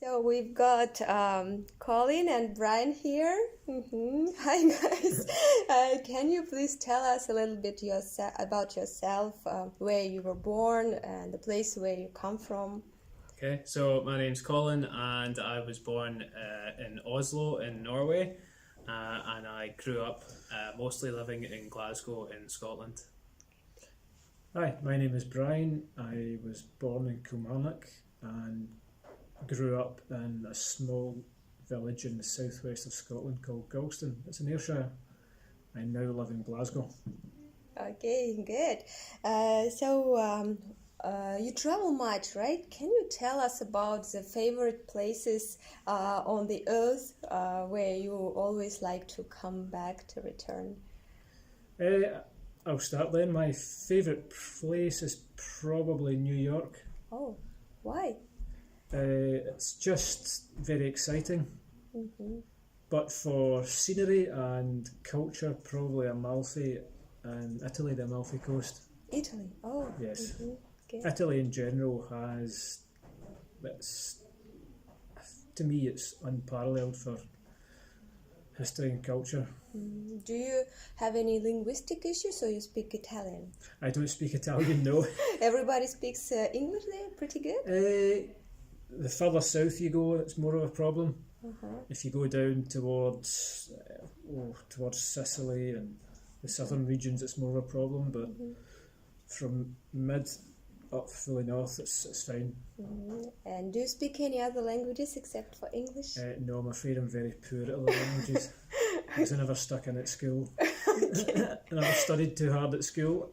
So we've got Colin and Brian here. Hi guys. Can you please tell us a little bit about yourself, where you were born and the place where you come from? Okay, so my name's Colin and I was born in Oslo in Norway, and I grew up mostly living in Glasgow in Scotland. Hi, my name is Brian. I was born in Kilmarnock and grew up in a small village in the southwest of Scotland called Galston. It's in Ayrshire. I now live in Glasgow. Okay, good. So you travel much, right? Can you tell us about the favorite places on the earth where you always like to come back to return? I'll start then. My favourite place is probably New York. Oh, why? It's just very exciting. But for scenery and culture, probably Amalfi and Italy, the Amalfi Coast. Italy, oh. Yes. Okay. Italy in general to me, it's unparalleled for history and culture. Do you have any linguistic issues or you speak Italian? I don't speak Italian, no. Everybody speaks English there pretty good? The further south you go, it's more of a problem. If you go down towards Sicily and the southern regions, it's more of a problem. But from mid up fully north, it's fine. And do you speak any other languages except for English? No, I'm afraid I'm very poor at other languages. Because I never stuck in at school. I never studied too hard at school.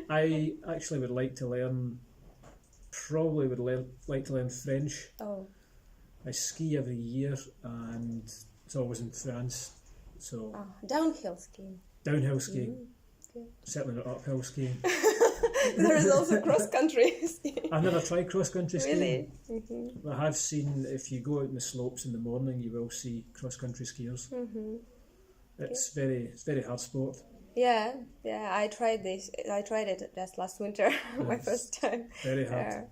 I actually would like to learn. Like to learn French. Oh. I ski every year and it's always in France. So downhill skiing. Downhill skiing. Certainly not uphill skiing. There is also cross-country skiing. I've never tried cross-country skiing. Really? I have seen, if you go out in the slopes in the morning, you will see cross-country skiers. It's very hard sport. Yeah, I tried this. I tried it just last winter, my first time. Very hard.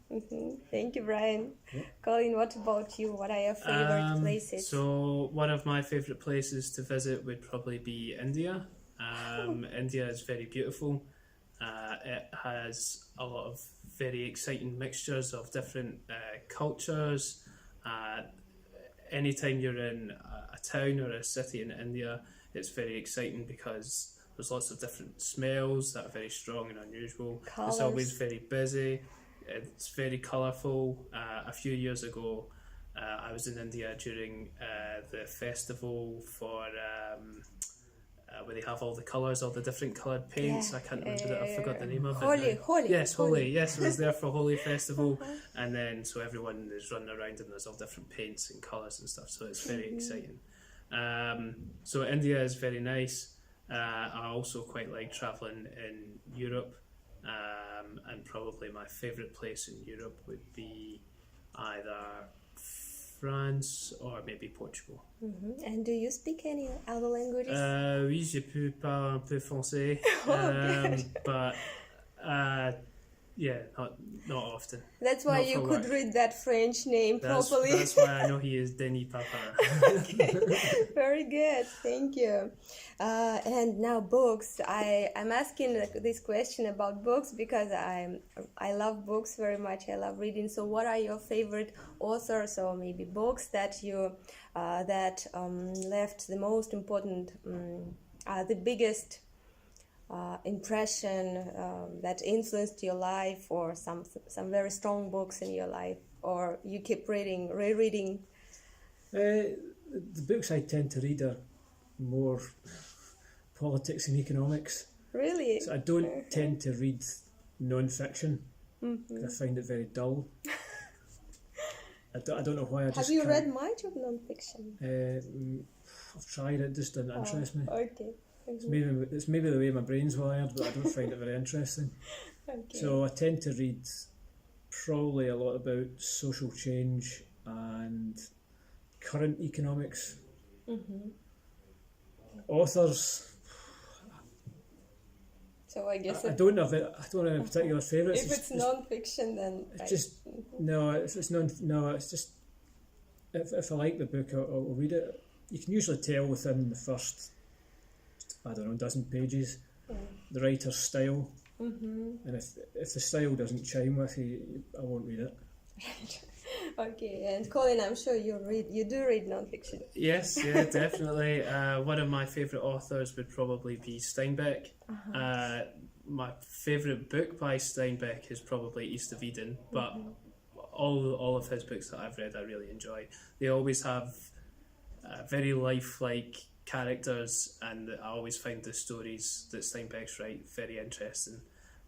Thank you, Brian. Yeah. Colin, what about you? What are your favorite places? So one of my favourite places to visit would probably be India. India is very beautiful. It has a lot of very exciting mixtures of different cultures. Anytime you're in a town or a city in India, it's very exciting because there's lots of different smells that are very strong and unusual. Colours. It's always very busy. It's very colourful. A few years ago, I was in India during the festival for where they have all the colours, all the different coloured paints. I can't remember it. I forgot the name of it. Holi. Yes, Holi. Yes, I was there for Holi festival, and then so everyone is running around and there's all different paints and colours and stuff. So it's very exciting. So India is very nice. I also quite like travelling in Europe, and probably my favourite place in Europe would be either France or maybe Portugal. And do you speak any other languages? Oui, je peux parler un peu français, but yeah, not often. That's why Not you for could work. read that French name properly. That's why I know he is Denis Papin. Okay. Very good, thank you. And now books. I'm asking this question about books because I love books very much. I love reading. So, what are your favorite authors or maybe books that you left the most important, the biggest impression that influenced your life, or some very strong books in your life, or you keep rereading? The books I tend to read are more politics and economics. Really? So I don't tend to read non-fiction. I find it very dull. I don't know why. Have you read much of non-fiction? I've tried it, just doesn't interest me. Okay. It's maybe the way my brain's wired, but I don't find it very interesting. Okay. So I tend to read probably a lot about social change and current economics. Authors, So I guess I don't have any particular favourites. if it's non-fiction, then it's just no. If it's no, it's just if I like the book, I'll read it. You can usually tell within the first, I don't know, dozen pages, the writer's style, and if the style doesn't chime with you, I won't read it. Okay, and Colin, I'm sure you do read non-fiction. Yes, yeah, definitely. One of my favourite authors would probably be Steinbeck. My favourite book by Steinbeck is probably East of Eden, but all of his books that I've read I really enjoy. They always have very lifelike characters, and I always find the stories that Steinbeck's write very interesting.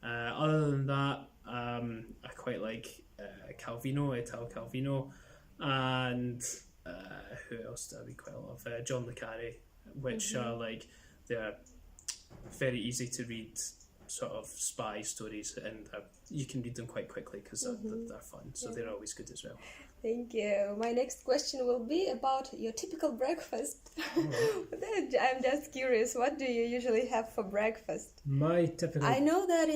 Other than that, I quite like Calvino, Italo Calvino, and who else do I read quite a lot of? John le Carré, which are like, they're very easy to read sort of spy stories, and you can read them quite quickly because they're fun, so they're always good as well. Thank you. My next question will be about your typical breakfast. I'm just curious, what do you usually have for breakfast? My typical... I know that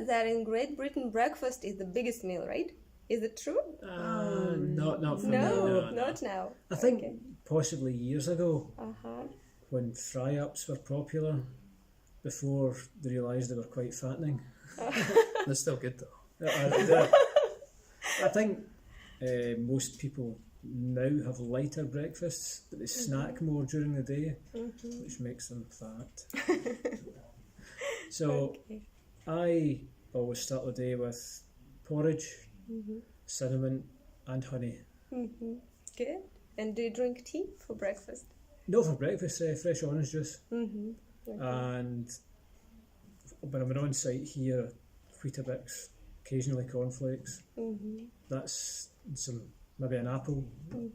that in Great Britain breakfast is the biggest meal, right? Is it true? Not for me. No, not now. I think possibly years ago, Uh-huh. when fry-ups were popular, before they realised they were quite fattening. They're still good though. I think most people now have lighter breakfasts, but they snack more during the day, which makes them fat. So I always start the day with porridge, cinnamon and honey. Good. And do you drink tea for breakfast? Not for breakfast, fresh orange juice. And when I'm on site here, Weetabix, occasionally cornflakes. That's maybe an apple.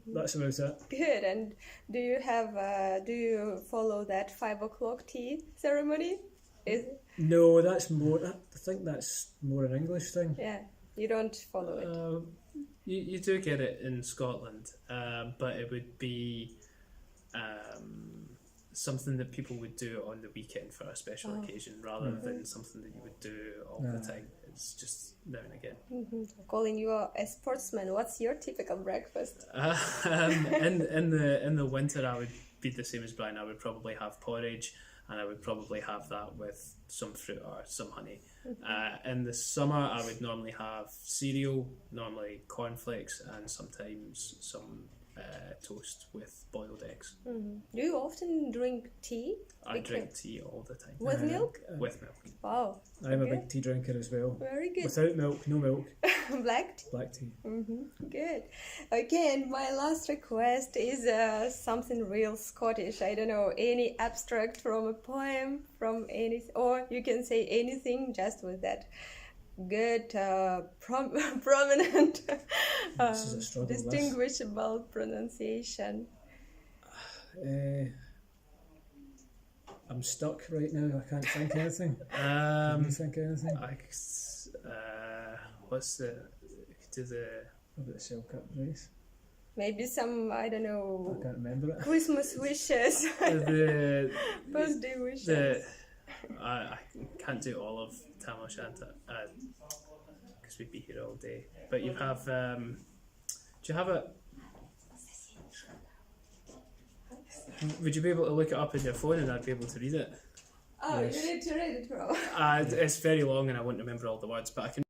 That's about it. Good. And do you follow that 5 o'clock tea ceremony? No, that's more. I think that's more an English thing. Yeah, you don't follow it. You do get it in Scotland, but it would be something that people would do on the weekend for a special occasion, rather than something that you would do all the time. It's just now and again. Colin, you are a sportsman. What's your typical breakfast? In the winter, I would be the same as Brian. I would probably have porridge, and I would probably have that with some fruit or some honey. In the summer, I would normally have cereal, normally cornflakes, and sometimes some toast with boiled eggs. Do you often drink tea? I drink tea all the time. With milk? With milk. Wow. I'm a big tea drinker as well. Very good. Without milk, no milk. Black tea? Black tea. Good. Okay, and my last request is something real Scottish. I don't know, any abstract from a poem, from any, or you can say anything just with that good, prominent, distinguishable pronunciation. I'm stuck right now. I can't think anything. Can you think anything? What's the... What about the Selkirk race? Maybe some, I don't know... I can't remember it. Christmas wishes. Birthday wishes. I can't do all of Tam O'Shanter because we'd be here all day. But you have... do you have a... Would you be able to look it up on your phone and I'd be able to read it? Oh, yes. You need to read it, bro. It's very long and I won't remember all the words, but I can